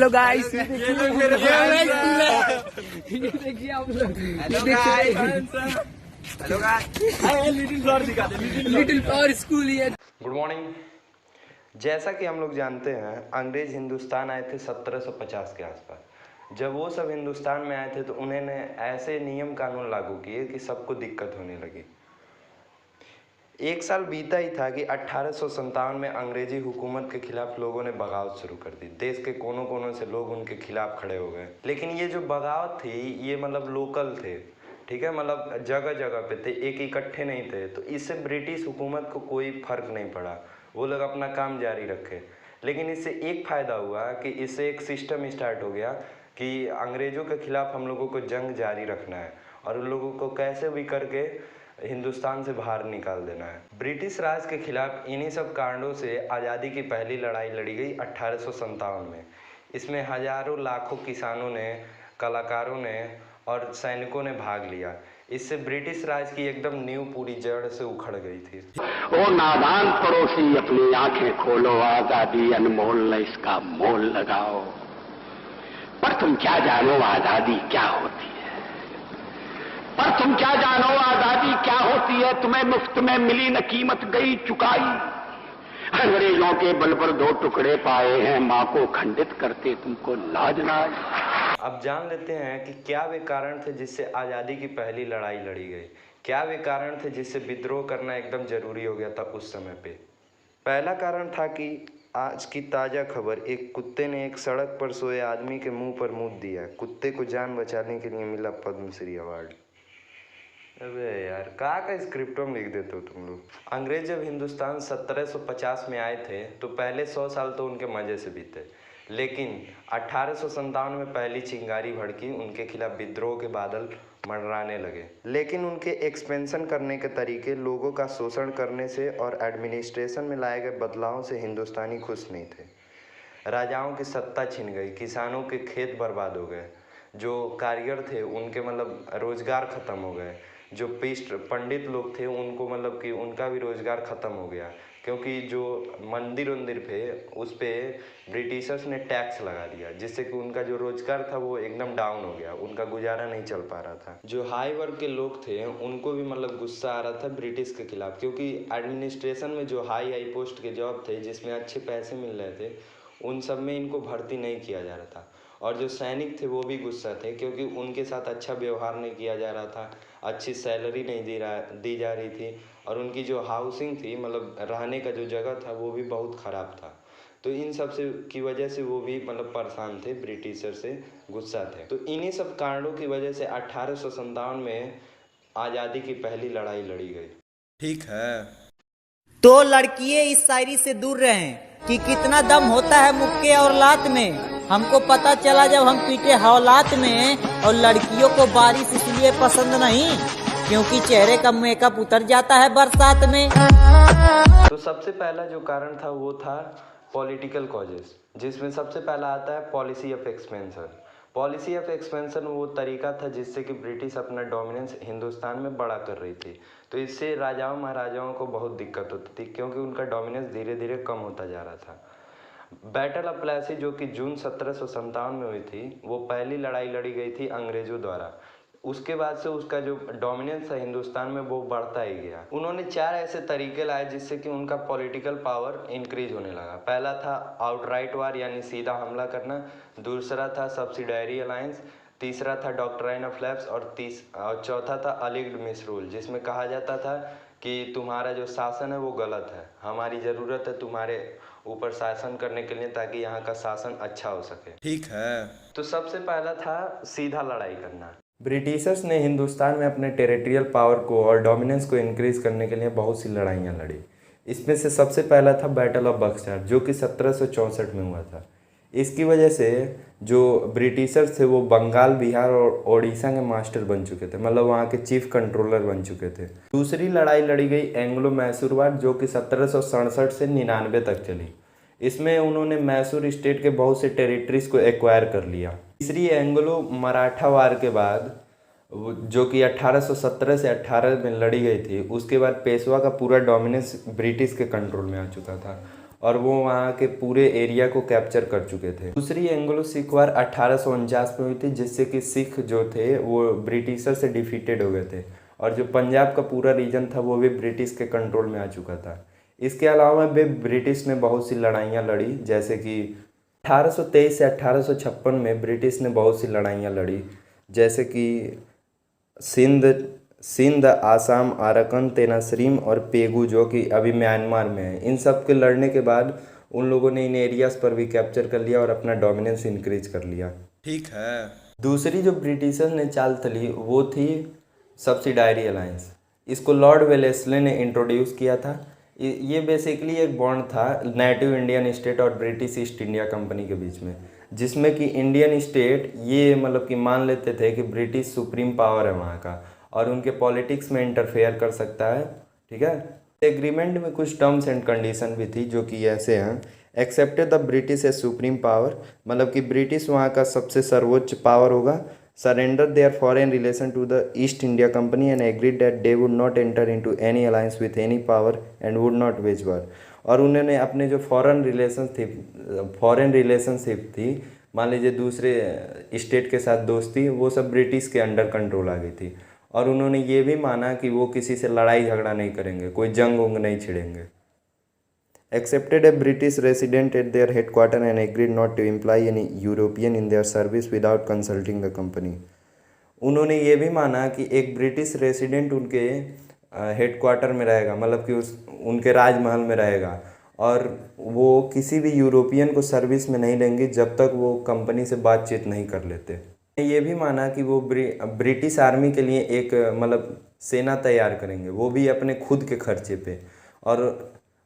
Hello guys, ये देखिए आप लोग। हेलो गाइस, लिटिल फ्लावर दिखा दे। लिटिल फ्लावर स्कूल ये। Good morning. जैसा कि हम लोग जानते हैं, अंग्रेज हिंदुस्तान आए थे 1750 के आसपास। जब वो सब हिंदुस्तान में आए थे तो उन्होंने ऐसे नियम कानून लागू किए कि सबको दिक्कत होने लगी। एक साल बीता ही था कि 1857 में अंग्रेजी हुकूमत के खिलाफ लोगों ने बगावत शुरू कर दी। देश के कोनों कोनों से लोग उनके खिलाफ खड़े हो गए। लेकिन ये जो बगावत थी ये मतलब लोकल थे, ठीक है, मतलब जगह जगह पे थे, एक इकट्ठे नहीं थे। तो इससे ब्रिटिश हुकूमत को कोई फर्क नहीं पड़ा, वो लोग अपना काम जारी रखे। लेकिन इससे एक फ़ायदा हुआ कि इससे एक सिस्टम स्टार्ट हो गया कि अंग्रेज़ों के खिलाफ हम लोगों को जंग जारी रखना है और उन लोगों को कैसे भी करके हिंदुस्तान से बाहर निकाल देना है। ब्रिटिश राज के खिलाफ इन्हीं सब कारणों से आज़ादी की पहली लड़ाई लड़ी गई 1857 में। इसमें हजारों लाखों किसानों ने, कलाकारों ने और सैनिकों ने भाग लिया। इससे ब्रिटिश राज की एकदम नींव पूरी जड़ से उखड़ गई थी। ओ नादान पड़ोसी, अपनी आंखें खोलो, आजादी अनमोल है, इसका मोल लगाओ। पर तुम क्या जानो आजादी क्या होती है? पर तुम क्या जानो आजादी क्या होती है? तुम्हें मुफ्त में मिली न कीमत गई चुकाई। अंग्रेजों के बल पर 2 टुकड़े पाए हैं, मां को खंडित करते तुमको लाज ना आई। अब जान लेते हैं कि क्या वे कारण थे जिससे आज़ादी की पहली लड़ाई लड़ी गई। क्या वे कारण थे जिससे विद्रोह करना एकदम जरूरी हो गया था उस समय पे। पहला कारण था कि आज की ताज़ा खबर, एक कुत्ते ने एक सड़क पर सोए आदमी के मुंह पर मूत दिया। कुत्ते को जान बचाने के लिए मिला पद्मश्री अवार्ड। अबे यार, का स्क्रिप्टों में लिख देते हो तुम लोग। अंग्रेज जब हिंदुस्तान 1750 में आए थे तो पहले 100 साल तो उनके मज़े से बीते। लेकिन 1857 में पहली चिंगारी भड़की, उनके खिलाफ विद्रोह के बादल मंडराने लगे। लेकिन उनके एक्सपेंशन करने के तरीके, लोगों का शोषण करने से और एडमिनिस्ट्रेशन में लाए गए बदलावों से हिंदुस्तानी खुश नहीं थे। राजाओं की सत्ता छिन गई, किसानों के खेत बर्बाद हो गए, जो कारीगर थे उनके मतलब रोजगार ख़त्म हो गए, जो पंडित लोग थे उनको मतलब कि उनका भी रोज़गार ख़त्म हो गया, क्योंकि जो मंदिर पे उस पर ब्रिटिशर्स ने टैक्स लगा दिया, जिससे कि उनका जो रोज़गार था वो एकदम डाउन हो गया, उनका गुजारा नहीं चल पा रहा था। जो हाई वर्ग के लोग थे उनको भी मतलब गुस्सा आ रहा था ब्रिटिश के खिलाफ, क्योंकि एडमिनिस्ट्रेशन में जो हाई पोस्ट के जॉब थे जिसमें अच्छे पैसे मिल रहे थे उन सब में इनको भर्ती नहीं किया जा रहा था। और जो सैनिक थे वो भी गुस्सा थे, क्योंकि उनके साथ अच्छा व्यवहार नहीं किया जा रहा था, अच्छी सैलरी नहीं दी जा रही थी, और उनकी जो हाउसिंग थी मतलब रहने का जो जगह था वो भी बहुत ख़राब था। तो इन सब से की वजह से वो भी मतलब परेशान थे, ब्रिटिशर से गुस्सा थे। तो इन्हीं सब कारणों की वजह से 1857 में आज़ादी की पहली लड़ाई लड़ी गई। ठीक है, तो लड़कियां इस शायरी से दूर रहें कि कितना दम होता है मुक्के और लात में। हमको पता चला जब हम पीटे हौलात में। और लड़कियों को बारिश इसलिए पसंद नहीं क्योंकि चेहरे का मेकअप उतर जाता है बरसात में। तो सबसे पहला जो कारण था वो था पॉलिटिकल कॉजेस, जिसमें सबसे पहला आता है policy of expansion. Policy of expansion वो तरीका था जिससे कि ब्रिटिश अपना डोमिनेंस हिंदुस्तान में बड़ा कर रही थी। तो इससे राजाओं महाराजाओं को बहुत दिक्कत होती थी, क्योंकि उनका डोमिनेंस धीरे धीरे कम होता जा रहा था। बैटल ऑफ प्लेसी जो कि जून 1757 में हुई थी, वो पहली लड़ाई लड़ी गई थी अंग्रेजों द्वारा। उसके बाद से उसका जो डोमिनेंस है हिंदुस्तान में वो बढ़ता ही गया। उन्होंने 4 ऐसे तरीके लाए जिससे कि उनका पॉलिटिकल पावर इंक्रीज होने लगा। पहला था आउटराइट वार यानी सीधा हमला करना, दूसरा था सब्सिडायरी अलायंस, तीसरा था डॉक्ट्राइन ऑफ लैप्स और चौथा था अलिग्ड मिसरूल, जिसमें कहा जाता था कि तुम्हारा जो शासन है वो गलत है, हमारी ज़रूरत है तुम्हारे ऊपर शासन करने के लिए ताकि यहाँ का शासन अच्छा हो सके। ठीक है, तो सबसे पहला था सीधा लड़ाई करना। ब्रिटिशर्स ने हिंदुस्तान में अपने टेरिटरियल पावर को और डोमिनेंस को इंक्रीज करने के लिए बहुत सी लड़ाइयाँ लड़ी। इसमें से सबसे पहला था बैटल ऑफ बक्सर, जो कि 1764 में हुआ था। इसकी वजह से जो ब्रिटिशर्स थे वो बंगाल, बिहार और ओडिशा के मास्टर बन चुके थे, मतलब वहाँ के चीफ कंट्रोलर बन चुके थे। दूसरी लड़ाई लड़ी गई एंग्लो मैसूर वार, जो कि 1767 से 99 तक चली। इसमें उन्होंने मैसूर स्टेट के बहुत से टेरिटरीज को एक्वायर कर लिया। तीसरी एंग्लो मराठा वार के बाद, जो कि 1817 से 18 में लड़ी गई थी, उसके बाद पेशवा का पूरा डोमिनेंस ब्रिटिश के कंट्रोल में आ चुका था और वो वहाँ के पूरे एरिया को कैप्चर कर चुके थे। दूसरी एंग्लो सिख वार 1849 में हुई थी, जिससे कि सिख जो थे वो ब्रिटिशर से डिफीटेड हो गए थे और जो पंजाब का पूरा रीजन था वो भी ब्रिटिश के कंट्रोल में आ चुका था। इसके अलावा भी ब्रिटिश ने बहुत सी लड़ाइयाँ लड़ी, जैसे कि 1823 से 1856 में ब्रिटिश ने बहुत सी लड़ाइयाँ लड़ी, जैसे कि सिंध, आसाम, आराकन, तेनासरीम और पेगू जो कि अभी म्यांमार में है। इन सब के लड़ने के बाद उन लोगों ने इन एरियाज़ पर भी कैप्चर कर लिया और अपना डोमिनेंस इंक्रीज कर लिया। ठीक है। दूसरी जो ब्रिटिशर्स ने चाल चली वो थी सब्सिडायरी अलायंस। इसको लॉर्ड वेलेस्ले ने इंट्रोड्यूस किया था। ये बेसिकली एक बॉन्ड था नेटिव इंडियन स्टेट और ब्रिटिश ईस्ट इंडिया कंपनी के बीच में, जिसमें कि इंडियन स्टेट ये मतलब कि मान लेते थे कि ब्रिटिश सुप्रीम पावर है वहाँ का और उनके पॉलिटिक्स में इंटरफेयर कर सकता है। ठीक है। एग्रीमेंट में कुछ टर्म्स एंड कंडीशन भी थी जो कि ऐसे हैं। Accepted the British as supreme power, मतलब कि ब्रिटिश वहाँ का सबसे सर्वोच्च पावर होगा। Surrender their foreign relation to the East India Company and agreed that they would not enter into any alliance with any power and would not wage war. और उन्होंने अपने जो फॉरेन रिलेशनशिप थी, मान लीजिए दूसरे स्टेट के साथ दोस्ती, वो सब ब्रिटिश के अंडर कंट्रोल आ गई थी। और उन्होंने ये भी माना कि वो किसी से लड़ाई झगड़ा नहीं करेंगे, कोई जंग उंग नहीं छिड़ेंगे। Accepted a British resident at their headquarters and agreed not to employ any European in their service without consulting the company. उन्होंने ये भी माना कि एक ब्रिटिश रेसिडेंट उनके हेडक्वार्टर में रहेगा, मतलब कि उनके राजमहल में रहेगा और वो किसी भी यूरोपियन को सर्विस में नहीं लेंगे जब तक वो कंपनी से बातचीत नहीं कर लेते। ये भी माना कि वो ब्रिटिश आर्मी के लिए एक मतलब सेना तैयार करेंगे, वो भी अपने खुद के खर्चे पे।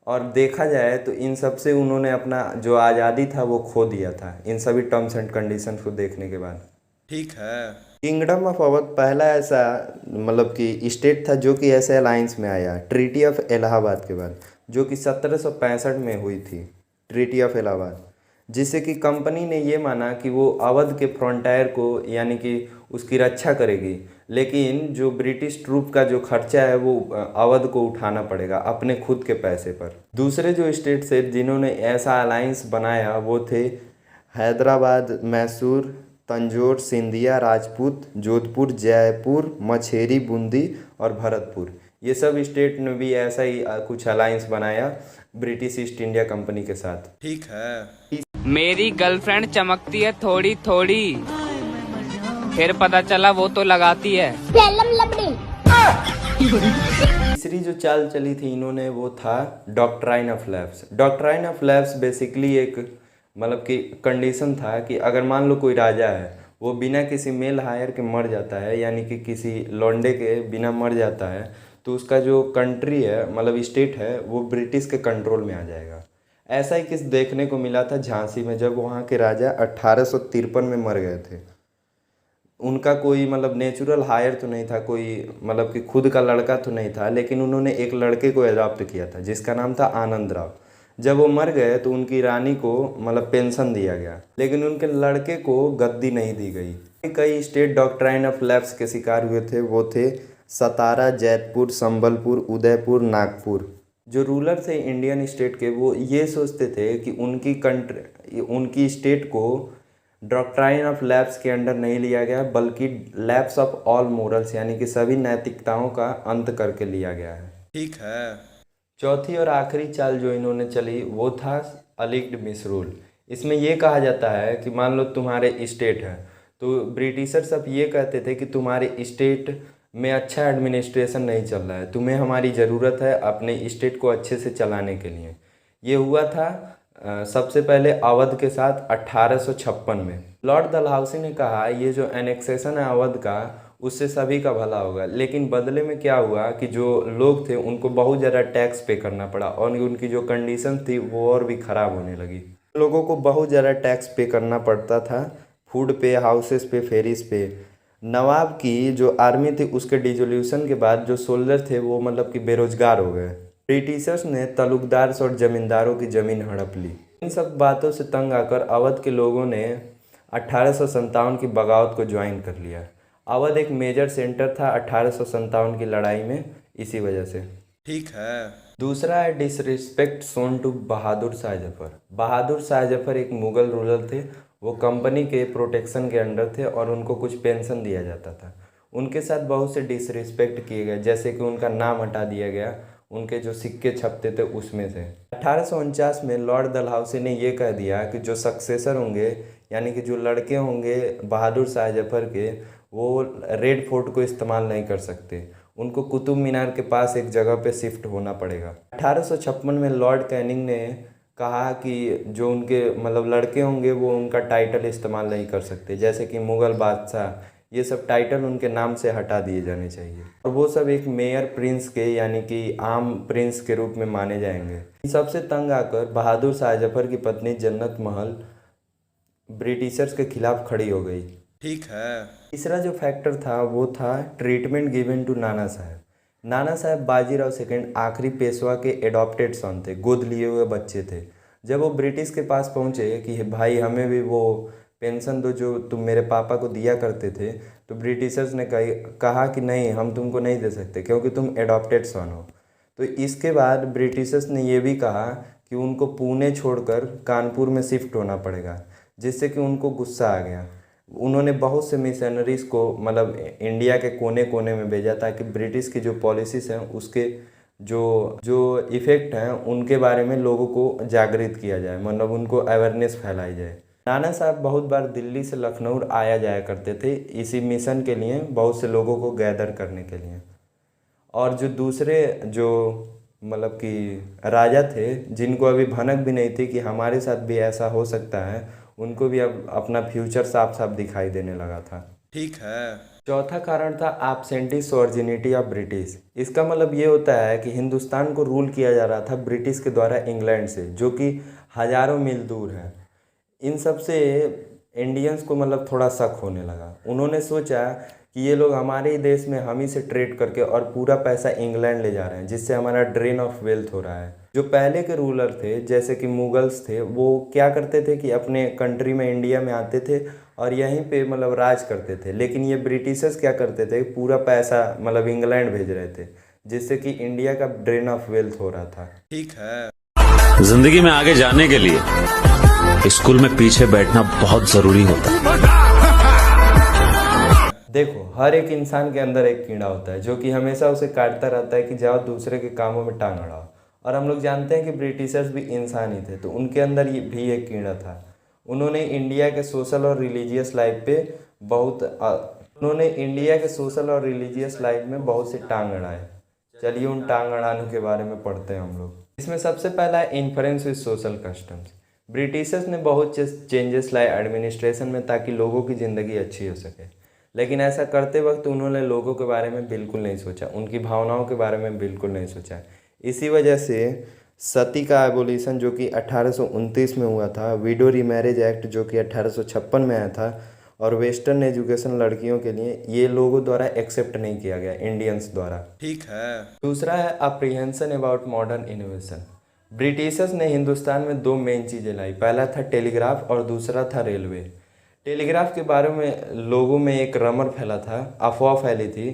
और देखा जाए तो इन सब से उन्होंने अपना जो आज़ादी था वो खो दिया था इन सभी टर्म्स एंड कंडीशंस को देखने के बाद। ठीक है। किंगडम ऑफ अवध पहला ऐसा मतलब कि स्टेट था जो कि ऐसे अलायंस में आया ट्रीटी ऑफ इलाहाबाद के बाद, जो कि 1765 में हुई थी ट्रीटी ऑफ इलाहाबाद, जिससे कि कंपनी ने ये माना कि वो अवध के फ्रंटियर को यानी कि उसकी रक्षा करेगी, लेकिन जो ब्रिटिश ट्रूप का जो खर्चा है वो अवध को उठाना पड़ेगा अपने खुद के पैसे पर। दूसरे जो स्टेट से जिन्होंने ऐसा अलायंस बनाया वो थे हैदराबाद, मैसूर, तंजौर, सिंधिया, राजपूत, जोधपुर, जयपुर, मछेरी, बूंदी और भरतपुर। ये सब स्टेट ने भी ऐसा ही कुछ अलायंस बनाया ब्रिटिश ईस्ट इंडिया कंपनी के साथ। ठीक है। मेरी गर्लफ्रेंड चमकती है थोड़ी थोड़ी, फिर पता चला वो तो लगाती है। तीसरी जो चाल चली थी इन्होंने वो था doctrine of lapse. Doctrine of lapse basically एक मतलब कि कंडीशन था कि अगर मान लो कोई राजा है वो बिना किसी मेल हायर के मर जाता है, यानी कि किसी लौंडे के बिना मर जाता है, तो उसका जो कंट्री है मतलब स्टेट है वो ब्रिटिश के कंट्रोल में आ जाएगा। ऐसा ही किस देखने को मिला था झांसी में, जब वहाँ के राजा 1853 में मर गए थे। उनका कोई मतलब नेचुरल हायर तो नहीं था, कोई मतलब कि खुद का लड़का तो नहीं था, लेकिन उन्होंने एक लड़के को अडॉप्ट किया था जिसका नाम था आनंद राव। जब वो मर गए तो उनकी रानी को मतलब पेंशन दिया गया, लेकिन उनके लड़के को गद्दी नहीं दी गई। कई स्टेट डॉक्ट्राइन ऑफ लैप्स के शिकार हुए थे, वो थे सतारा, जैतपुर, संबलपुर, उदयपुर, नागपुर। जो रूलर थे इंडियन स्टेट के वो ये सोचते थे कि उनकी स्टेट को डॉक्ट्राइन ऑफ लैप्स के अंडर नहीं लिया गया, बल्कि लैप्स ऑफ ऑल मोरल्स यानी कि सभी नैतिकताओं का अंत करके लिया गया है। ठीक है। चौथी और आखिरी चाल जो इन्होंने चली वो था अलीग्ड मिसरूल। इसमें यह कहा जाता है कि मान लो तुम्हारे स्टेट है तो ब्रिटिशर सब ये कहते थे कि तुम्हारे स्टेट में अच्छा एडमिनिस्ट्रेशन नहीं चल रहा है, तुम्हें हमारी ज़रूरत है अपने स्टेट को अच्छे से चलाने के लिए। ये हुआ था सबसे पहले अवध के साथ 1856 में। लॉर्ड डलहौसी ने कहा ये जो एनेक्सेशन है अवध का उससे सभी का भला होगा, लेकिन बदले में क्या हुआ कि जो लोग थे उनको बहुत ज़्यादा टैक्स पे करना पड़ा और उनकी जो कंडीशन थी वो और भी ख़राब होने लगी। लोगों को बहुत ज़्यादा टैक्स पे करना पड़ता था, फूड पे, हाउसेस पे, फेरीज पे। नवाब की जो आर्मी थी उसके डिसोल्यूशन के बाद जो सोल्जर थे वो मतलब कि बेरोजगार हो गए। ब्रिटिशर्स ने तलुकदार्स और ज़मींदारों की ज़मीन हड़प ली। इन सब बातों से तंग आकर अवध के लोगों ने 1857 की बगावत को ज्वाइन कर लिया। अवध एक मेजर सेंटर था 1857 की लड़ाई में, इसी वजह से। ठीक है। दूसरा है disrespect shown to Bahadur Shah Zafar. Bahadur Shah Zafar एक मुग़ल रूलर थे। वो कंपनी के प्रोटेक्शन के अंडर थे और उनको कुछ पेंशन दिया जाता था। उनके साथ बहुत से डिसरिस्पेक्ट किए गए, जैसे कि उनका नाम हटा दिया गया, उनके जो सिक्के छपते थे उसमें से। 1849 में लॉर्ड डलहौसी ने ये कह दिया कि जो सक्सेसर होंगे, यानी कि जो लड़के होंगे बहादुर शाह जफर के, वो रेड फोर्ट को इस्तेमाल नहीं कर सकते, उनको कुतुब मीनार के पास एक जगह पे शिफ्ट होना पड़ेगा। 1856 में लॉर्ड कैनिंग ने कहा कि जो उनके मतलब लड़के होंगे वो उनका टाइटल इस्तेमाल नहीं कर सकते, जैसे कि मुग़ल बादशाह, ये सब टाइटल उनके नाम से हटा दिए जाने चाहिए और वो सब एक मेयर प्रिंस के यानी कि आम प्रिंस के रूप में माने जाएंगे। सबसे तंग आकर बहादुर शाह जफर की पत्नी जन्नत महल ब्रिटिशर्स के खिलाफ खड़ी हो गई। ठीक है। तीसरा जो फैक्टर था वो था ट्रीटमेंट गिवन टू नाना साहब। नाना साहब बाजीराव सेकंड आखिरी पेशवा के एडॉप्टेड सन थे, गोद लिए हुए बच्चे थे। जब वो ब्रिटिश के पास पहुँचे कि भाई हमें भी वो पेंशन दो जो तुम मेरे पापा को दिया करते थे, तो ब्रिटिशर्स ने कहा कि नहीं, हम तुमको नहीं दे सकते क्योंकि तुम एडॉप्टेड सन हो। तो इसके बाद ब्रिटिशर्स ने ये भी कहा कि उनको पुणे छोड़कर कानपुर में शिफ्ट होना पड़ेगा, जिससे कि उनको गुस्सा आ गया। उन्होंने बहुत से मिशनरीज़ को मतलब इंडिया के कोने कोने में भेजा ताकि ब्रिटिश की जो पॉलिसीज़ हैं उसके जो इफ़ेक्ट हैं उनके बारे में लोगों को जागृत किया जाए, मतलब उनको अवेयरनेस फैलाई जाए। नाना साहब बहुत बार दिल्ली से लखनऊ आया जाया करते थे इसी मिशन के लिए, बहुत से लोगों को गैदर करने के लिए। और जो दूसरे जो मतलब कि राजा थे जिनको अभी भनक भी नहीं थी कि हमारे साथ भी ऐसा हो सकता है, उनको भी अब अपना फ्यूचर साफ साफ दिखाई देने लगा था। ठीक है। चौथा कारण था एब्सेंटी सॉवर्जिनिटी ऑफ ब्रिटिश। इसका मतलब ये होता है कि हिंदुस्तान को रूल किया जा रहा था ब्रिटिश के द्वारा इंग्लैंड से, जो कि हज़ारों मील दूर है। इन सब से इंडियंस को मतलब थोड़ा शक होने लगा। उन्होंने सोचा कि ये लोग हमारे ही देश में हम ही से ट्रेड करके और पूरा पैसा इंग्लैंड ले जा रहे हैं, जिससे हमारा ड्रेन ऑफ वेल्थ हो रहा है। जो पहले के रूलर थे जैसे कि मुगल्स थे, वो क्या करते थे कि अपने कंट्री में इंडिया में आते थे और यहीं पे मतलब राज करते थे, लेकिन ये ब्रिटिशर्स क्या करते थे, पूरा पैसा मतलब इंग्लैंड भेज रहे थे, जिससे कि इंडिया का ड्रेन ऑफ वेल्थ हो रहा था। ठीक है। जिंदगी में आगे जाने के लिए स्कूल में पीछे बैठना बहुत जरूरी होता है। देखो, हर एक इंसान के अंदर एक कीड़ा होता है जो कि हमेशा उसे काटता रहता है कि जाओ दूसरे के कामों में टांग अड़ाओ। और हम लोग जानते हैं कि ब्रिटिशर्स भी इंसान ही थे, तो उनके अंदर ये भी एक कीड़ा था। उन्होंने इंडिया के सोशल और रिलीजियस लाइफ में बहुत से टांग अड़ाए। चलिए उन टांग अड़ाने के बारे में पढ़ते हैं हम लोग। इसमें सबसे पहला है influence with social customs. Britishers ने बहुत चेंजेस लाए एडमिनिस्ट्रेशन में ताकि लोगों की ज़िंदगी अच्छी हो सके, लेकिन ऐसा करते वक्त उन्होंने लोगों के बारे में बिल्कुल नहीं सोचा, उनकी भावनाओं के बारे में बिल्कुल नहीं सोचा। इसी वजह से सती का एबोलिशन जो कि 1829 में हुआ था, विडो रीमैरिज एक्ट जो कि 1856 में आया था, और वेस्टर्न एजुकेशन लड़कियों के लिए, ये लोगों द्वारा एक्सेप्ट नहीं किया गया इंडियंस द्वारा। ठीक है। दूसरा है apprehension about modern innovation. Britishers ने हिंदुस्तान में दो मेन चीज़ें लाई, पहला था टेलीग्राफ और दूसरा था रेलवे। टेलीग्राफ के बारे में लोगों में एक रमर फैला था, अफवाह फैली थी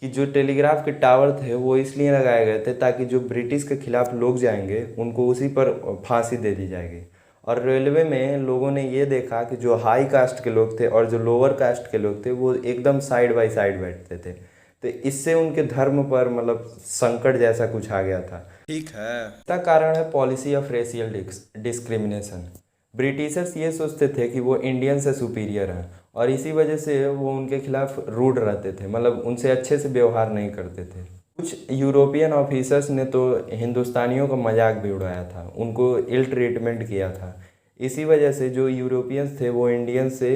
कि जो टेलीग्राफ के टावर थे वो इसलिए लगाए गए थे ताकि जो ब्रिटिश के खिलाफ लोग जाएंगे उनको उसी पर फांसी दे दी जाएगी। और रेलवे में लोगों ने ये देखा कि जो हाई कास्ट के लोग थे और जो लोअर कास्ट के लोग थे वो एकदम साइड बाय साइड बैठते थे, तो इससे उनके धर्म पर मतलब संकट जैसा कुछ आ गया था। ठीक है। इसका कारण है policy of racial discrimination. Britishers ये सोचते थे कि वो इंडियन से सुपीरियर हैं और इसी वजह से वो उनके खिलाफ रूड रहते थे, मतलब उनसे अच्छे से व्यवहार नहीं करते थे। कुछ यूरोपियन ऑफिसर्स ने तो हिंदुस्तानियों का मजाक भी उड़ाया था, उनको इल ट्रीटमेंट किया था। इसी वजह से जो यूरोपियंस थे वो इंडियन से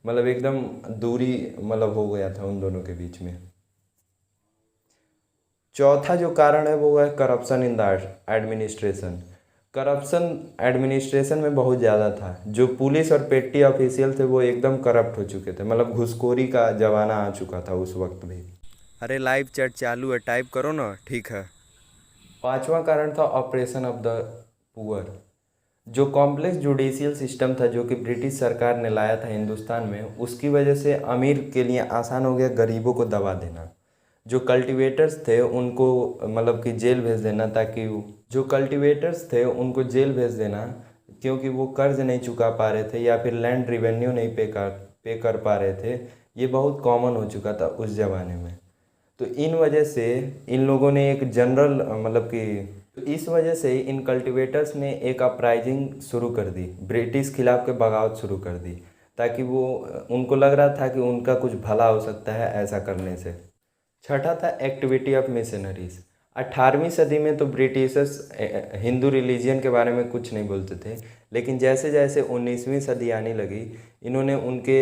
मतलब एकदम दूरी मतलब हो गया था उन दोनों के बीच में। चौथा जो कारण है वो है corruption in the administration. Corruption administration में बहुत ज़्यादा था। जो पुलिस और पेटी ऑफिशियल थे वो एकदम करप्ट हो चुके थे, मतलब घुसखोरी का ज़माना आ चुका था उस वक्त भी। अरे लाइव चैट चालू है, टाइप करो ना। ठीक है। पांचवा कारण था ऑपरेशन ऑफ द पुअर। जो कॉम्प्लेक्स जुडिशियल सिस्टम था जो कि ब्रिटिश सरकार ने लाया था हिंदुस्तान में, उसकी वजह से अमीर के लिए आसान हो गया गरीबों को दबा देना। जो कल्टीवेटर्स थे उनको मतलब कि जेल भेज देना, ताकि जो कल्टीवेटर्स थे उनको जेल भेज देना क्योंकि वो कर्ज नहीं चुका पा रहे थे या फिर लैंड रिवेन्यू नहीं पे कर पा रहे थे। ये बहुत कॉमन हो चुका था उस ज़माने में। तो इन वजह से इन लोगों ने एक जनरल मतलब कि इस वजह से इन कल्टीवेटर्स ने एक अपराइजिंग शुरू कर दी, ब्रिटिश खिलाफ के बगावत शुरू कर दी, ताकि वो उनको लग रहा था कि उनका कुछ भला हो सकता है ऐसा करने से। छठा था एक्टिविटी ऑफ मिशनरीज। 18वीं सदी में तो ब्रिटिशर्स हिंदू रिलीजियन के बारे में कुछ नहीं बोलते थे, लेकिन जैसे जैसे 19वीं सदी आने लगी इन्होंने उनके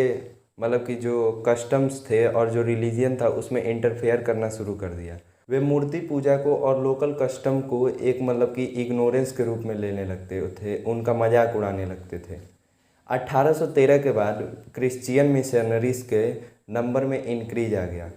मतलब कि जो कस्टम्स थे और जो रिलीजियन था उसमें इंटरफेयर करना शुरू कर दिया। वे मूर्ति पूजा को और लोकल कस्टम को एक मतलब कि इग्नोरेंस के रूप में लेने लगते थे, उनका मजाक उड़ाने लगते थे। 1813 के बाद क्रिश्चियन मिशनरीज के नंबर में इंक्रीज आ गया।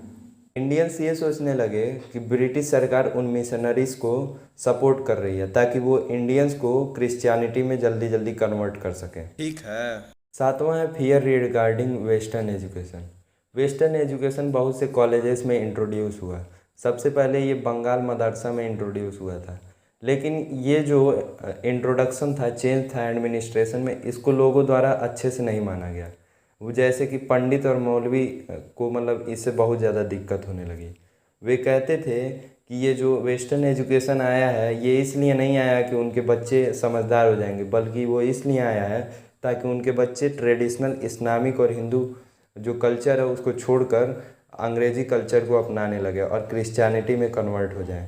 इंडियंस ये सोचने लगे कि ब्रिटिश सरकार उन मिशनरीज को सपोर्ट कर रही है ताकि वो इंडियंस को क्रिश्चियनिटी में जल्दी जल्दी कन्वर्ट कर सकें। ठीक है। सातवां है fear regarding western education. Western education बहुत से कॉलेजेस में इंट्रोड्यूस हुआ। सबसे पहले ये बंगाल मदरसा में इंट्रोड्यूस हुआ था, लेकिन ये जो इंट्रोडक्शन था, चेंज था एडमिनिस्ट्रेशन में, इसको लोगों द्वारा अच्छे से नहीं माना गया। वो जैसे कि पंडित और मौलवी को मतलब इससे बहुत ज़्यादा दिक्कत होने लगी। वे कहते थे कि ये जो वेस्टर्न एजुकेशन आया है ये इसलिए नहीं आया कि उनके बच्चे समझदार हो जाएंगे, बल्कि वो इसलिए आया है ताकि उनके बच्चे ट्रेडिशनल इस्लामिक और हिंदू जो कल्चर है उसको छोड़कर अंग्रेज़ी कल्चर को अपनाने लगे और क्रिश्चियनिटी में कन्वर्ट हो जाएं।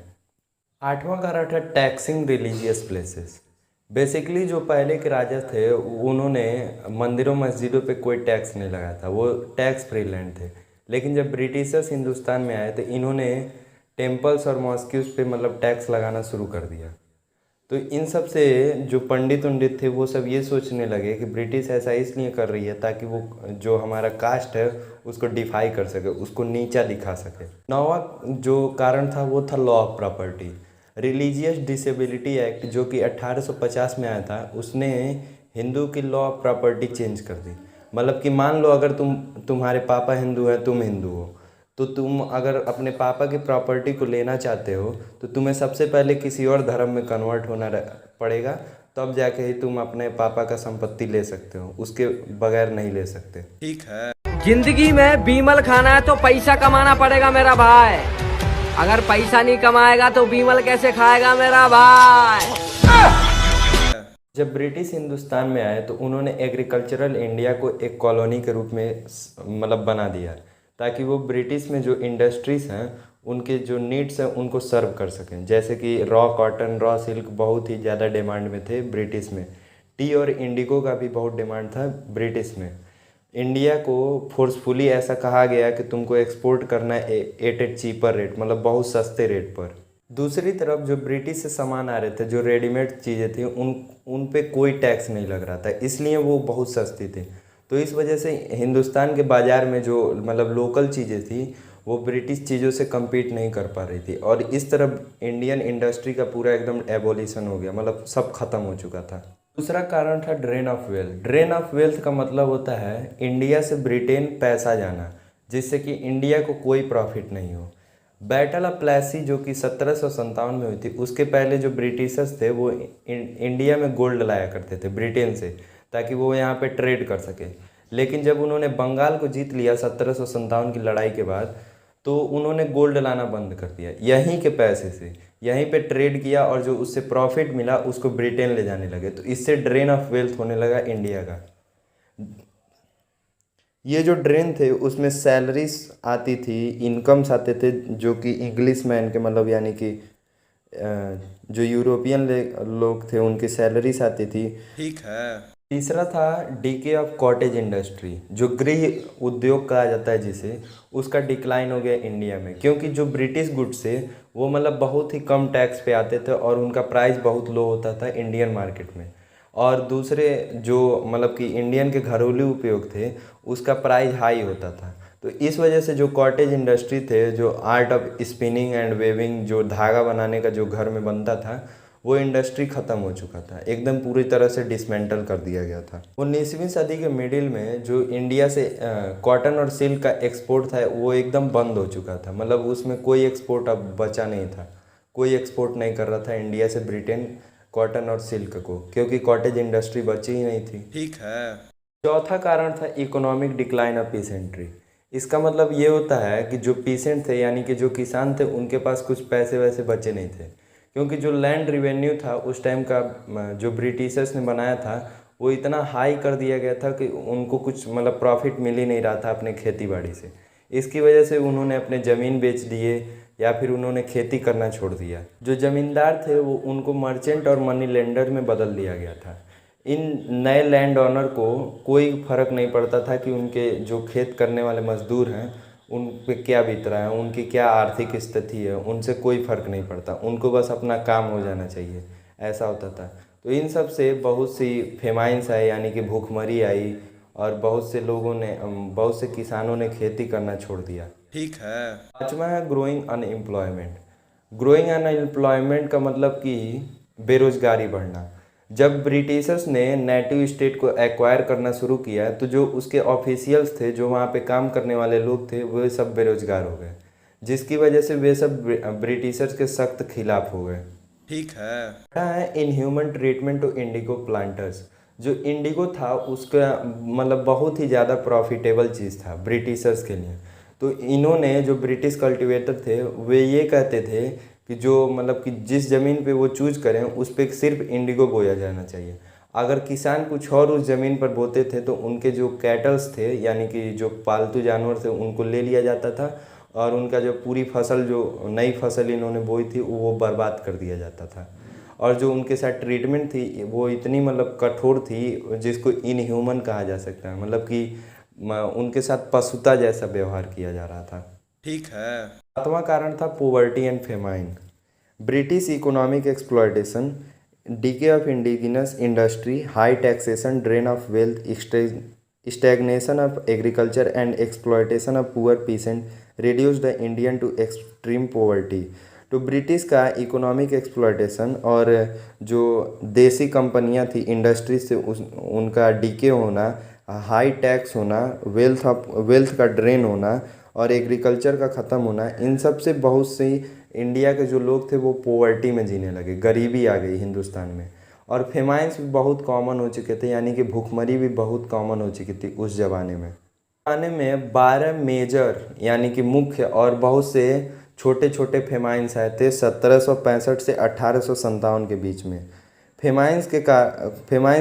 आठवां कारण था टैक्सिंग रिलीजियस प्लेसेस। बेसिकली जो पहले के राजा थे उन्होंने मंदिरों मस्जिदों पे कोई टैक्स नहीं लगाया था, वो टैक्स फ्री लैंड थे। लेकिन जब ब्रिटिशर्स हिंदुस्तान में आए तो इन्होंने टेम्पल्स और मॉस्क्यूज पे मतलब टैक्स लगाना शुरू कर दिया। तो इन सब से जो पंडित उंडित थे वो सब ये सोचने लगे कि ब्रिटिश ऐसा इसलिए कर रही है ताकि वो जो हमारा कास्ट है उसको डिफाई कर सके, उसको नीचा दिखा सके। नौवां जो कारण था वो था law of property. Religious disability act जो कि 1850 में आया था, उसने हिंदू की लॉ ऑफ प्रॉपर्टी चेंज कर दी। मतलब कि मान लो अगर तुम्हारे पापा हिंदू हैं, तुम हिंदू हो, तो तुम अगर अपने पापा की प्रॉपर्टी को लेना चाहते हो तो तुम्हें सबसे पहले किसी और धर्म में कन्वर्ट होना पड़ेगा, तब जाके ही तुम अपने पापा का संपत्ति ले सकते हो, उसके बगैर नहीं ले सकते। ठीक है। जिंदगी में बीमल खाना है तो पैसा कमाना पड़ेगा मेरा भाई। अगर पैसा नहीं कमाएगा तो बीमल कैसे खाएगा मेरा भाई। जब ब्रिटिश हिंदुस्तान में आए तो उन्होंने एग्रीकल्चरल इंडिया को एक कॉलोनी के रूप में मतलब बना दिया ताकि वो ब्रिटिश में जो इंडस्ट्रीज़ हैं उनके जो नीड्स हैं उनको सर्व कर सकें। जैसे कि रॉ कॉटन, रॉ सिल्क बहुत ही ज़्यादा डिमांड में थे ब्रिटिश में। टी और इंडिगो का भी बहुत डिमांड था ब्रिटिश में। इंडिया को फोर्सफुली ऐसा कहा गया कि तुमको एक्सपोर्ट करना है एट ए चीपर रेट, मतलब बहुत सस्ते रेट पर। दूसरी तरफ जो ब्रिटिश से सामान आ रहे थे, जो रेडीमेड चीज़ें थी, उन पे कोई टैक्स नहीं लग रहा था, इसलिए वो बहुत सस्ती थी। तो इस वजह से हिंदुस्तान के बाज़ार में जो मतलब लोकल चीज़ें थी वो ब्रिटिश चीज़ों से कम्पीट नहीं कर पा रही थी, और इस तरफ इंडियन इंडस्ट्री का पूरा एकदम एबोलिशन हो गया, मतलब सब खत्म हो चुका था। दूसरा कारण था drain of wealth. Drain of wealth का मतलब होता है इंडिया से ब्रिटेन पैसा जाना, जिससे कि इंडिया को कोई प्रॉफिट नहीं हो। बैटल ऑफ प्लेसी जो कि 1757 में हुई थी, उसके पहले जो ब्रिटिशर्स थे वो इंडिया में गोल्ड लाया करते थे ब्रिटेन से, ताकि वो यहाँ पे ट्रेड कर सके। लेकिन जब उन्होंने बंगाल को जीत लिया 1757 की लड़ाई के बाद, तो उन्होंने गोल्ड लाना बंद कर दिया। यहीं के पैसे से यहीं पे ट्रेड किया और जो उससे प्रॉफिट मिला उसको ब्रिटेन ले जाने लगे। तो इससे ड्रेन ऑफ वेल्थ होने लगा इंडिया का। ये जो ड्रेन थे उसमें सैलरीज आती थी, इनकम्स आते थे, जो कि इंग्लिश मैन के मतलब यानी कि जो यूरोपियन लोग थे उनकी सैलरीज आती थी। ठीक है। तीसरा था डीके ऑफ कॉटेज इंडस्ट्री, जो गृह उद्योग कहा जाता है जिसे, उसका डिक्लाइन हो गया इंडिया में, क्योंकि जो ब्रिटिश गुड्स थे वो मतलब बहुत ही कम टैक्स पे आते थे और उनका प्राइस बहुत लो होता था इंडियन मार्केट में। और दूसरे जो मतलब कि इंडियन के घरेलू उपयोग थे उसका प्राइस हाई होता था। तो इस वजह से जो कॉटेज इंडस्ट्री थे, जो art of spinning and weaving, जो धागा बनाने का जो घर में बनता था, वो इंडस्ट्री ख़त्म हो चुका था, एकदम पूरी तरह से डिसमेंटल कर दिया गया था। 19वीं सदी के मिडिल में जो इंडिया से कॉटन और सिल्क का एक्सपोर्ट था वो एकदम बंद हो चुका था, मतलब उसमें कोई एक्सपोर्ट अब बचा नहीं था, कोई एक्सपोर्ट नहीं कर रहा था इंडिया से ब्रिटेन कॉटन और सिल्क को, क्योंकि कॉटेज इंडस्ट्री बची ही नहीं थी। ठीक है। चौथा कारण था इकोनॉमिक डिक्लाइन ऑफ पीसेंट्री। इसका मतलब ये होता है कि जो पीसेंट थे यानी कि जो किसान थे उनके पास कुछ पैसे वैसे बचे नहीं थे, क्योंकि जो लैंड रिवेन्यू था उस टाइम का जो ब्रिटिशर्स ने बनाया था वो इतना हाई कर दिया गया था कि उनको कुछ मतलब प्रॉफिट मिल ही नहीं रहा था अपने खेती बाड़ी से। इसकी वजह से उन्होंने अपने ज़मीन बेच दिए या फिर उन्होंने खेती करना छोड़ दिया। जो ज़मींदार थे वो उनको मर्चेंट और मनी लेंडर में बदल दिया गया था। इन नए लैंड ओनर को कोई फ़र्क नहीं पड़ता था कि उनके जो खेत करने वाले मज़दूर हैं उन पे क्या बीत रहा है, उनकी क्या आर्थिक स्थिति है, उनसे कोई फ़र्क नहीं पड़ता, उनको बस अपना काम हो जाना चाहिए, ऐसा होता था। तो इन सब से बहुत सी फेमाइंस आई यानी कि भूखमरी आई और बहुत से किसानों ने खेती करना छोड़ दिया। ठीक है। पाँचवा है ग्रोइंग अनएम्प्लॉयमेंट। ग्रोइंग अनएम्प्लॉयमेंट का मतलब कि बेरोजगारी बढ़ना। जब ब्रिटिशर्स ने नेटिव स्टेट को एक्वायर करना शुरू किया तो जो उसके ऑफिशियल्स थे, जो वहाँ पे काम करने वाले लोग थे, वे सब बेरोजगार हो गए, जिसकी वजह से वे सब ब्रिटिशर्स के सख्त खिलाफ हो गए। ठीक है। Inhuman treatment to indigo planters. जो इंडिगो था उसका मतलब बहुत ही ज़्यादा प्रॉफिटेबल चीज़ था ब्रिटिशर्स के लिए। तो इन्होंने जो ब्रिटिश कल्टीवेटर थे वे ये कहते थे कि जो मतलब कि जिस ज़मीन पे वो चूज करें उस पर सिर्फ इंडिगो बोया जाना चाहिए। अगर किसान कुछ और उस ज़मीन पर बोते थे तो उनके जो कैटल्स थे यानी कि जो पालतू जानवर थे उनको ले लिया जाता था और उनका जो पूरी फसल, जो नई फसल इन्होंने बोई थी, वो बर्बाद कर दिया जाता था। और जो उनके साथ ट्रीटमेंट थी वो इतनी मतलब कठोर थी जिसको इनह्यूमन कहा जा सकता है, मतलब कि उनके साथ पशुता जैसा व्यवहार किया जा रहा था। ठीक है। सातवां कारण था poverty and famine. British economic exploitation, decay of indigenous industry, high taxation, drain of wealth, stagnation of agriculture and exploitation of poor peasant reduce the Indian to extreme poverty. तो ब्रिटिश का इकोनॉमिक एक्सप्लॉयटेशन और जो देसी कंपनियां थी industry से उनका DK होना, हाई टैक्स होना, वेल्थ का ड्रेन होना और एग्रीकल्चर का ख़त्म होना, इन सब से बहुत सी इंडिया के जो लोग थे वो पोवर्टी में जीने लगे, गरीबी आ गई हिंदुस्तान में। और फेमाइंस भी बहुत कॉमन हो चुके थे, यानी कि भूखमरी भी बहुत कॉमन हो चुकी थी उस ज़माने में। 12 मेजर यानी कि मुख्य और बहुत से छोटे छोटे फेमाइंस आए थे 1765 से 1857 के बीच में। फेमाइंस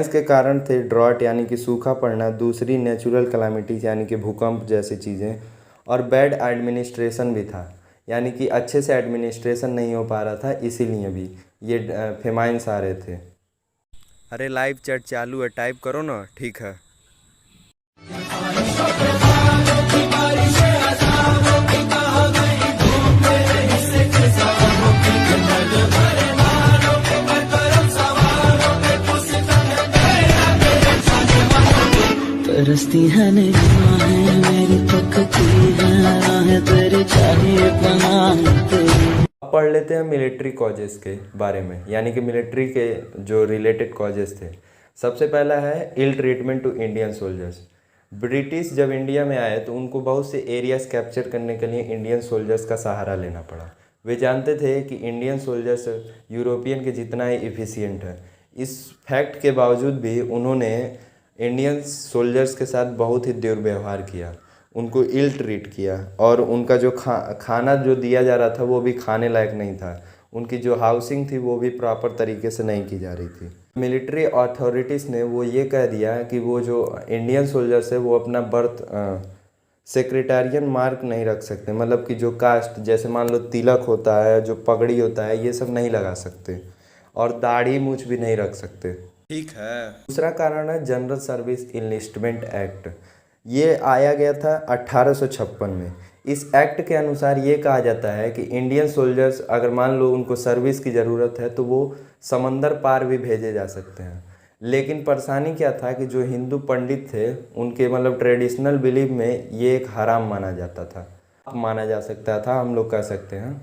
के कारण थे ड्रॉट यानी कि सूखा पड़ना, दूसरी नेचुरल कैलामिटीज यानी कि भूकंप जैसी चीज़ें, और बैड एडमिनिस्ट्रेशन भी था, यानी कि अच्छे से एडमिनिस्ट्रेशन नहीं हो पा रहा था, इसीलिए भी ये फेमाइंस आ रहे थे। अरे लाइव चैट चालू है, टाइप करो ना। ठीक है। तरसती है निगाहें मेरी पकती है तेरे चाहे पनाह। पढ़ लेते हैं मिलिट्री कॉजेस के बारे में, यानी कि मिलिट्री के जो रिलेटेड कॉजेस थे। सबसे पहला है ill treatment to Indian soldiers. British जब इंडिया में आए तो उनको बहुत से एरियाज कैप्चर करने के लिए इंडियन सोल्जर्स का सहारा लेना पड़ा। वे जानते थे कि इंडियन सोल्जर्स यूरोपियन के जितना ही इफ़िशियंट है। इस फैक्ट के बावजूद भी उन्होंने इंडियन सोल्जर्स के साथ बहुत ही दुर्व्यवहार किया, उनको इल ट्रीट किया और उनका जो खाना जो दिया जा रहा था वो भी खाने लायक नहीं था। उनकी जो हाउसिंग थी वो भी प्रॉपर तरीके से नहीं की जा रही थी। मिलिट्री अथॉरिटीज़ ने वो ये कह दिया कि वो जो इंडियन सोल्जर्स है वो अपना बर्थ सेक्रेटेरियन मार्क नहीं रख सकते, मतलब कि जो कास्ट जैसे मान लो तिलक होता है, जो पगड़ी होता है, ये सब नहीं लगा सकते और दाढ़ी मूछ भी नहीं रख सकते। ठीक है। दूसरा कारण है जनरल सर्विस इनलिस्टमेंट एक्ट। ये आया गया था 1856 में। इस एक्ट के अनुसार ये कहा जाता है कि इंडियन सोल्जर्स अगर मान लो उनको सर्विस की ज़रूरत है तो वो समंदर पार भी भेजे जा सकते हैं। लेकिन परेशानी क्या था कि जो हिंदू पंडित थे उनके मतलब ट्रेडिशनल बिलीव में ये एक हराम माना जाता था, माना जा सकता था, हम लोग कह सकते हैं।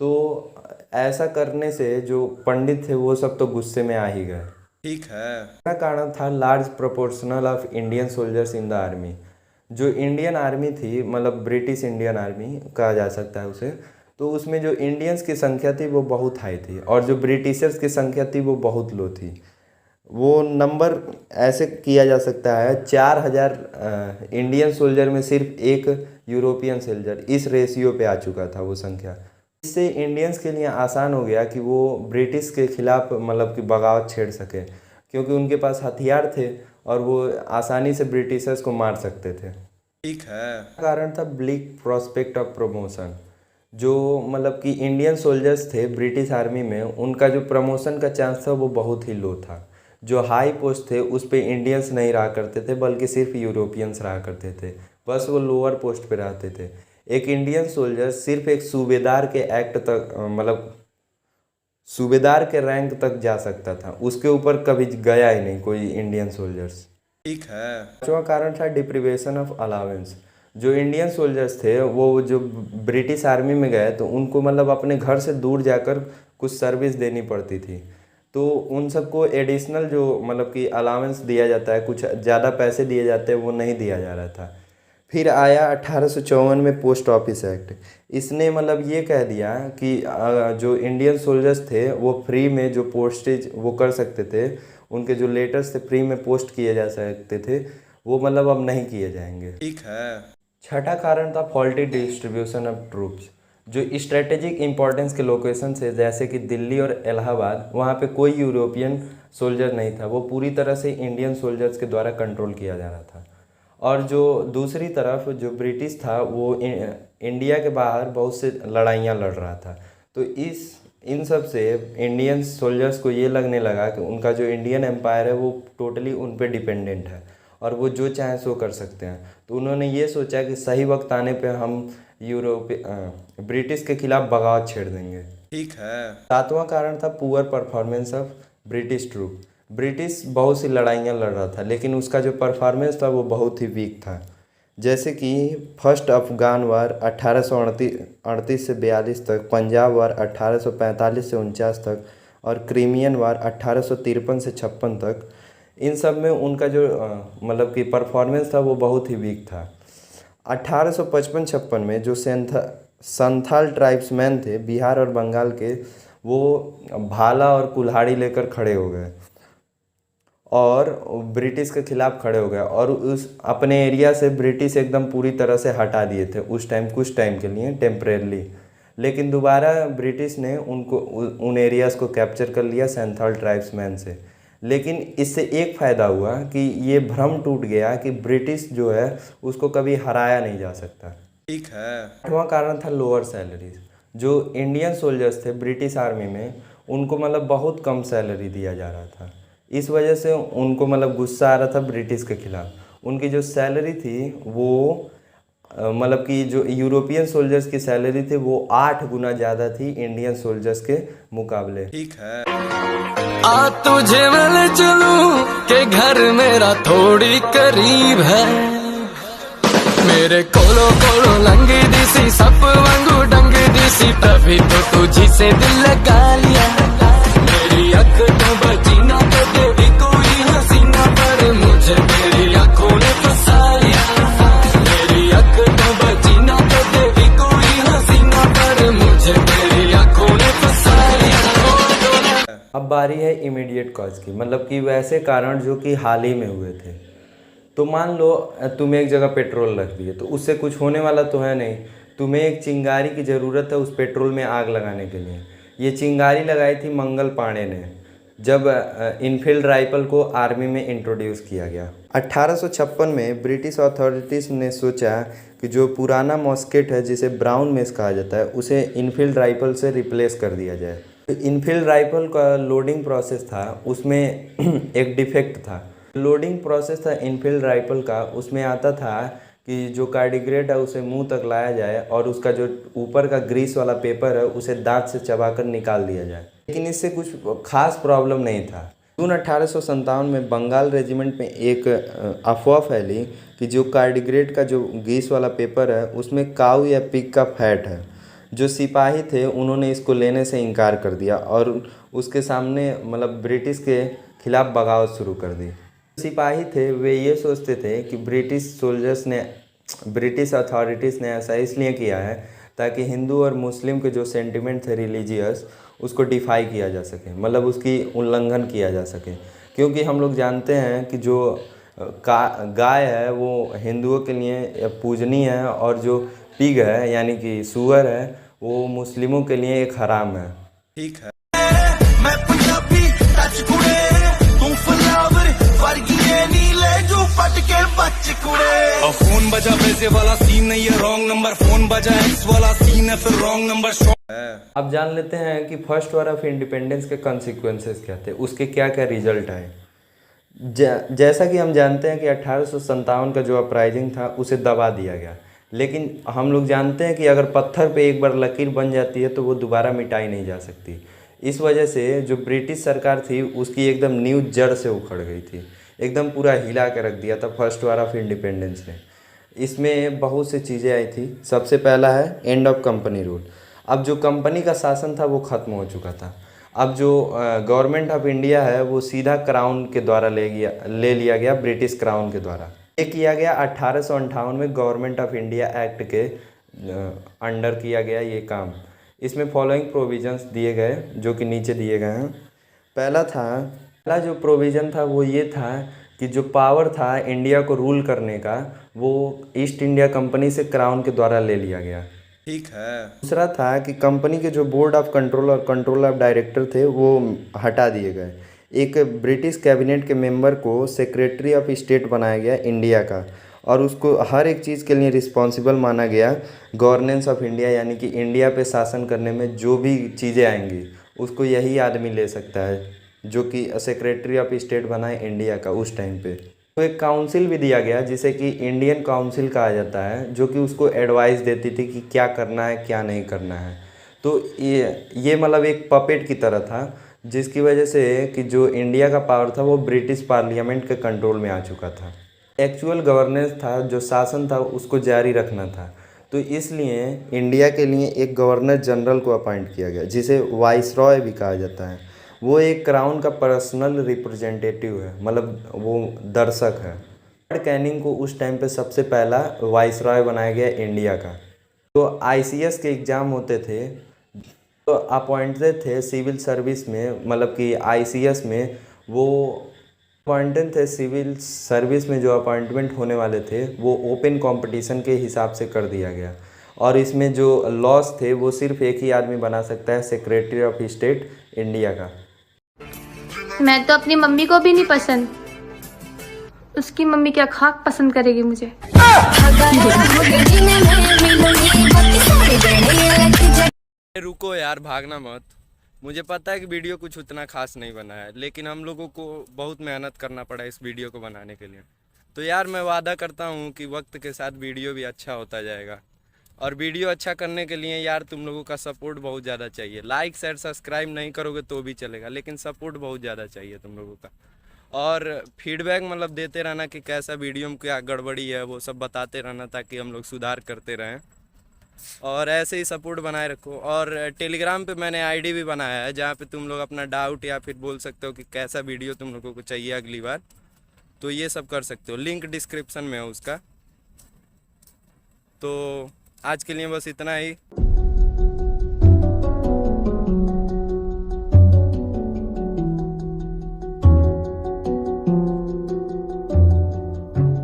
तो ऐसा करने से जो पंडित थे वो सब तो गुस्से में आ ही गए। ठीक है। दूसरा कारण था large proportional of Indian soldiers in the army. जो इंडियन आर्मी थी, मतलब ब्रिटिश इंडियन आर्मी कहा जा सकता है उसे, तो उसमें जो इंडियंस की संख्या थी वो बहुत हाई थी और जो ब्रिटिशर्स की संख्या थी वो बहुत लो थी। वो नंबर ऐसे किया जा सकता है 4000 इंडियन सोल्जर में सिर्फ एक यूरोपियन सोल्जर, इस रेशियो पे आ चुका था वो संख्या। इससे इंडियंस के लिए आसान हो गया कि वो ब्रिटिश के खिलाफ मतलब कि बगावत छेड़ सके, क्योंकि उनके पास हथियार थे और वो आसानी से ब्रिटिशर्स को मार सकते थे। ठीक है। कारण था ब्लिक प्रोस्पेक्ट ऑफ प्रमोशन। जो मतलब कि इंडियन सोल्जर्स थे ब्रिटिश आर्मी में, उनका जो प्रमोशन का चांस था वो बहुत ही लो था। जो हाई पोस्ट थे उस पे इंडियंस नहीं रहा करते थे, बल्कि सिर्फ यूरोपियंस रहा करते थे, बस वो लोअर पोस्ट पे रहते थे। एक इंडियन सोल्जर सिर्फ एक सूबेदार के एक्ट तक मतलब सूबेदार के रैंक तक जा सकता था, उसके ऊपर कभी गया ही नहीं कोई इंडियन सोल्जर्स। ठीक है। पांचवा कारण था डिप्रीवेशन ऑफ अलावेंस। जो इंडियन सोल्जर्स थे वो जो ब्रिटिश आर्मी में गए तो उनको मतलब अपने घर से दूर जाकर कुछ सर्विस देनी पड़ती थी, तो उन सबको एडिशनल जो मतलब कि अलावेंस दिया जाता है, कुछ ज़्यादा पैसे दिए जाते हैं, वो नहीं दिया जा रहा था। फिर आया 1854 में पोस्ट ऑफिस एक्ट। इसने मतलब ये कह दिया कि जो इंडियन सोल्जर्स थे वो फ्री में जो पोस्टेज वो कर सकते थे, उनके जो लेटर्स थे फ्री में पोस्ट किए जा सकते थे, वो मतलब अब नहीं किए जाएंगे। ठीक है। छठा कारण था फॉल्टी डिस्ट्रीब्यूशन ऑफ ट्रूप्स। जो स्ट्रेटेजिक इंपॉर्टेंस के लोकेशन से जैसे कि दिल्ली और इलाहाबाद, वहाँ पे कोई यूरोपियन सोल्जर नहीं था, वो पूरी तरह से इंडियन सोल्जर्स के द्वारा कंट्रोल किया जा रहा था। और जो दूसरी तरफ जो ब्रिटिश था वो इंडिया के बाहर बहुत से लड़ाइयाँ लड़ रहा था, तो इन सब से इंडियन सोल्जर्स को ये लगने लगा कि उनका जो इंडियन एम्पायर है वो टोटली उन पे डिपेंडेंट है और वो जो चाहे सो कर सकते हैं। तो उन्होंने ये सोचा कि सही वक्त आने पे हम ब्रिटिश के खिलाफ बगावत छेड़ देंगे। ठीक है। सातवां कारण था poor performance of British troop. British बहुत सी लड़ाइयाँ लड़ रहा था, लेकिन उसका जो परफॉर्मेंस था वो बहुत ही वीक था। जैसे कि फर्स्ट अफगान वार 1838 से 42 तक, पंजाब वार 1845 से 49 तक और क्रीमियन वार 1853 से 56 तक। इन सब में उनका जो मतलब कि परफॉर्मेंस था वो बहुत ही वीक था। 1855-56 में जो संथाल ट्राइब्समैन थे बिहार और बंगाल के, वो भाला और कुल्हाड़ी लेकर खड़े हो गए और ब्रिटिश के खिलाफ खड़े हो गए और उस अपने एरिया से ब्रिटिश एकदम पूरी तरह से हटा दिए थे उस टाइम, कुछ टाइम के लिए टेम्परेरली। लेकिन दोबारा ब्रिटिश ने उन एरियाज़ को कैप्चर कर लिया संथाल ट्राइब्समैन से। लेकिन इससे एक फ़ायदा हुआ कि ये भ्रम टूट गया कि ब्रिटिश जो है उसको कभी हराया नहीं जा सकता। ठीक है। आठवां कारण था लोअर सैलरीज। जो इंडियन सोल्जर्स थे ब्रिटिश आर्मी में, उनको मतलब बहुत कम सैलरी दिया जा रहा था, इस वजह से उनको मतलब गुस्सा आ रहा था ब्रिटिश के खिलाफ। उनकी जो सैलरी थी वो मतलब कि जो यूरोपियन सोल्जर्स की सैलरी थी वो 8 गुना ज़्यादा थी इंडियन सोल्जर्स के मुकाबले। ठीक है। आ तुझे मैं चलूं के घर मेरा थोड़ी करीब है, मेरे कोलो कोलो लंगी दिसी सप वांगू डंग दिसी, तभी तो तुझी से दिल लगा लिया। मेरी अख तो बची ना तो तेरी कोई हसीना, पर मुझे तेरी आंखों ने फंसा लिया। मेरी अख तो बची ना तो तेरी कोई हसीना, पर मुझे तेरी आंखों ने फंसा लिया। अब बारी है इमीडिएट कॉज की, मतलब कि वैसे कारण जो कि हाल ही में हुए थे। तो मान लो तुम्हें एक जगह पेट्रोल रख दिए, तो उससे कुछ होने वाला तो है नहीं, तुम्हें एक चिंगारी की ज़रूरत है उस पेट्रोल में आग लगाने के लिए। ये चिंगारी लगाई थी मंगल पांडे ने जब इनफील्ड राइफल को आर्मी में इंट्रोड्यूस किया गया। 1856 में ब्रिटिश अथॉरिटीज़ ने सोचा कि जो पुराना मॉस्केट है जिसे ब्राउन मेस कहा जाता है, उसे इनफील्ड राइफल से रिप्लेस कर दिया जाए। इनफील्ड राइफल का लोडिंग प्रोसेस था, उसमें एक डिफेक्ट था। लोडिंग प्रोसेस था इनफील्ड राइफल का, उसमें आता था कि जो कार्डिग्रेड है उसे मुंह तक लाया जाए और उसका जो ऊपर का ग्रीस वाला पेपर है उसे दांत से चबाकर निकाल दिया जाए। लेकिन इससे कुछ खास प्रॉब्लम नहीं था। जून 1857 में बंगाल रेजिमेंट में एक अफवाह फैली कि जो कार्डिग्रेड का जो ग्रीस वाला पेपर है उसमें काऊ या पिग का फैट है, जो सिपाही थे उन्होंने इसको लेने से इनकार कर दिया और उसके सामने मतलब ब्रिटिश के खिलाफ बगावत शुरू कर दी। सिपाही थे वे ये सोचते थे कि ब्रिटिश अथॉरिटीज़ ने ऐसा इसलिए किया है ताकि हिंदू और मुस्लिम के जो सेंटिमेंट थे रिलीजियस उसको डिफाई किया जा सके, मतलब उसकी उल्लंघन किया जा सके। क्योंकि हम लोग जानते हैं कि जो गाय है वो हिंदुओं के लिए पूजनीय है और जो पिग है यानी कि सूअर है वो मुस्लिमों के लिए एक हराम है। ठीक है। मैं पंजाबी टच कुड़े तू फ्लावर वर्गीए नीले जो पटके बच कुड़े। फोन बजा पैसे वाला सीन नहीं है रॉन्ग नंबर, फोन बजा एक्स वाला सीन है फिर रॉन्ग नंबर। अब जान लेते हैं कि फर्स्ट वॉर ऑफ इंडिपेंडेंस के कॉन्सिक्वेंसेस क्या थे, उसके क्या क्या रिजल्ट आए। जैसा कि हम जानते हैं कि 1857 का जो अपराइजिंग था उसे दबा दिया गया, लेकिन हम लोग जानते हैं कि अगर पत्थर पे एक बार लकीर बन जाती है तो वो दोबारा मिटाई नहीं जा सकती। इस वजह से जो ब्रिटिश सरकार थी उसकी एकदम नींव जड़ से उखड़ गई थी, एकदम पूरा हिला के रख दिया था फर्स्ट वॉर ऑफ इंडिपेंडेंस ने। इसमें बहुत सी चीज़ें आई थी। सबसे पहला है एंड ऑफ कंपनी रूल। अब जो कंपनी का शासन था वो ख़त्म हो चुका था। अब जो गवर्नमेंट ऑफ इंडिया है वो सीधा क्राउन के द्वारा ले लिया गया, ब्रिटिश क्राउन के द्वारा। ये किया गया 1858 में गवर्नमेंट ऑफ इंडिया एक्ट के अंडर किया गया ये काम। इसमें फॉलोइंग प्रोविजंस दिए गए जो कि नीचे दिए गए हैं। पहला जो प्रोविज़न था वो ये था कि जो पावर था इंडिया को रूल करने का वो ईस्ट इंडिया कंपनी से क्राउन के द्वारा ले लिया गया। ठीक है। दूसरा था कि कंपनी के जो बोर्ड ऑफ कंट्रोल और कंट्रोल ऑफ डायरेक्टर थे वो हटा दिए गए। एक ब्रिटिश कैबिनेट के मेंबर को सेक्रेटरी ऑफ स्टेट बनाया गया इंडिया का और उसको हर एक चीज़ के लिए रिस्पॉन्सिबल माना गया। गवर्नेंस ऑफ इंडिया यानी कि इंडिया पे शासन करने में जो भी चीज़ें आएंगी उसको यही आदमी ले सकता है जो कि सेक्रेटरी ऑफ स्टेट बनाए इंडिया का उस टाइम पे। तो एक काउंसिल भी दिया गया जिसे कि इंडियन काउंसिल कहा जाता है, जो कि उसको एडवाइस देती थी कि क्या करना है क्या नहीं करना है। तो ये मतलब एक पपेट की तरह था जिसकी वजह से कि जो इंडिया का पावर था वो ब्रिटिश पार्लियामेंट के कंट्रोल में आ चुका था। एक्चुअल गवर्नेंस था, जो शासन था उसको जारी रखना था। तो इसलिए इंडिया के लिए एक गवर्नर जनरल को अपॉइंट किया गया जिसे वाइसरॉय भी कहा जाता है। वो एक क्राउन का पर्सनल रिप्रेजेंटेटिव है, मतलब वो दर्शक है। लॉर्ड कैनिंग को उस टाइम पे सबसे पहला वाइसरॉय बनाया गया इंडिया का। तो आईसीएस के एग्ज़ाम होते थे तो अपॉइंटेड थे सिविल सर्विस में, मतलब कि आईसीएस में वो अपॉइंटेड थे। सिविल सर्विस में जो अपॉइंटमेंट होने वाले थे वो ओपन कंपटीशन के हिसाब से कर दिया गया और इसमें जो लॉस थे वो सिर्फ एक ही आदमी बना सकता है, सेक्रेटरी ऑफ स्टेट इंडिया का। मैं तो अपनी मम्मी को भी नहीं पसंद, उसकी मम्मी क्या खाक पसंद करेगी मुझे। रुको यार, भागना मत। मुझे पता है कि वीडियो कुछ उतना खास नहीं बना है, लेकिन हम लोगों को बहुत मेहनत करना पड़ा इस वीडियो को बनाने के लिए। तो यार मैं वादा करता हूँ कि वक्त के साथ वीडियो भी अच्छा होता जाएगा। और वीडियो अच्छा करने के लिए यार तुम लोगों का सपोर्ट बहुत ज़्यादा चाहिए। लाइक शेयर सब्सक्राइब नहीं करोगे तो भी चलेगा, लेकिन सपोर्ट बहुत ज़्यादा चाहिए तुम लोगों का। और फीडबैक मतलब देते रहना कि कैसा वीडियो में क्या गड़बड़ी है वो सब बताते रहना ताकि हम लोग सुधार करते रहें। और ऐसे ही सपोर्ट बनाए रखो। और टेलीग्राम पे मैंने आईडी भी बनाया है जहाँ पे तुम लोग अपना डाउट या फिर बोल सकते हो कि कैसा वीडियो तुम लोगों को चाहिए अगली बार, तो ये सब कर सकते हो। लिंक डिस्क्रिप्शन में है उसका। तो आज के लिए बस इतना ही।